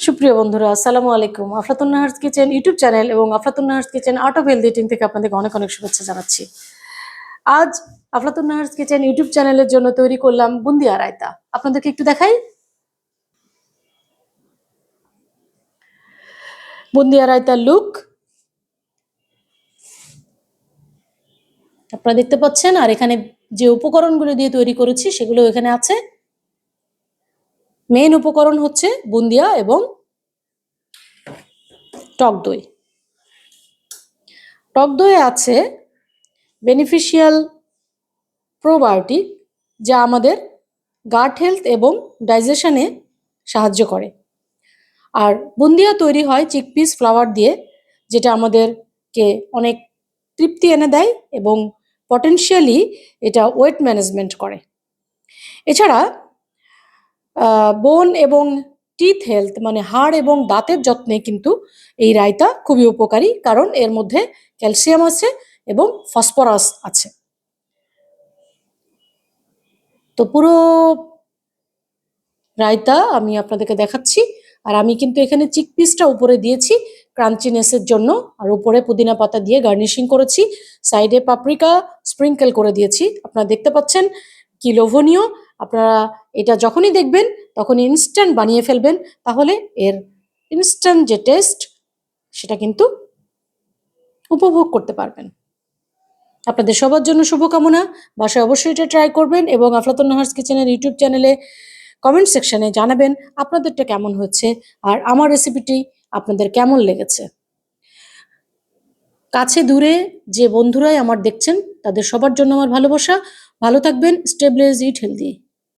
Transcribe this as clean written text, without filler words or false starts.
সুপ্রিয় বন্ধুরা, আসসালামু আলাইকুম। Aflatun Nahar's kitchen YouTube channel এবং Aflatun Nahar's kitchen art of health eating থেকে আপনাদেরকে অনেক অনেক শুভেচ্ছা জানাচ্ছি। আজ আফলাতুন নাহারস কিচেন ইউটিউব চ্যানেলের জন্য তৈরি করলাম বুন্দিয়া রায়তা। আপনাদেরকে একটু দেখাই। বুন্দিয়া রায়তার লুক আপনারা দেখতে পাচ্ছেন, আর এখানে যে উপকরণগুলো দিয়ে তৈরি করেছি সেগুলো এখানে আছে। মেইন উপকরণ হচ্ছে বুন্দিয়া এবং টক দই। টক দইয়ে আছে বেনিফিশিয়াল প্রোবায়োটিক, যা আমাদের গাট হেলথ এবং ডাইজেশনে সাহায্য করে। আর বুন্দিয়া তৈরি হয় চিকপিস ফ্লাওয়ার দিয়ে, যেটা আমাদেরকে অনেক তৃপ্তি এনে দেয় এবং পটেনশিয়ালি এটা ওয়েট ম্যানেজমেন্ট করে। এছাড়া বোন এবং টিথ হেলথ মানে হাড় এবং দাঁতের যত্নে কিন্তু এই রায়তা খুবই উপকারী, কারণ এর মধ্যে ক্যালসিয়াম আছে এবং ফসফরাস আছে। তো পুরো রায়তা আমি আপনাদেরকে দেখাচ্ছি। আর আমি কিন্তু এখানে চিকপিসটা উপরে দিয়েছি ক্রাঞ্চিনেসের জন্য, আর উপরে পুদিনা পাতা দিয়ে গার্নিশিং করেছি, সাইডে পাপরিকা স্প্রিঙ্কেল করে দিয়েছি। আপনারা দেখতে পাচ্ছেন কি লোভনীয়। আপনারা এটা যখনই দেখবেন তখনই ইনস্ট্যান্ট বানিয়ে ফেলবেন, তাহলে এর ইনস্ট্যান্ট যে টেস্ট সেটা কিন্তু উপভোগ করতে পারবেন। আপনাদের সবার জন্য শুভকামনা। বাসায় অবশ্যই এটা ট্রাই করবেন এবং আফলাতুন নাহারস কিচেনের ইউটিউব চ্যানেলে কমেন্ট সেকশনে জানাবেন আপনাদেরটা কেমন হচ্ছে আর আমার রেসিপিটি আপনাদের কেমন লেগেছে। কাছে দূরে যে বন্ধুরাই আমার দেখছেন তাদের সবার জন্য আমার ভালোবাসা। ভালো থাকবেন। স্টে ব্লেসড, ইট হেলদি।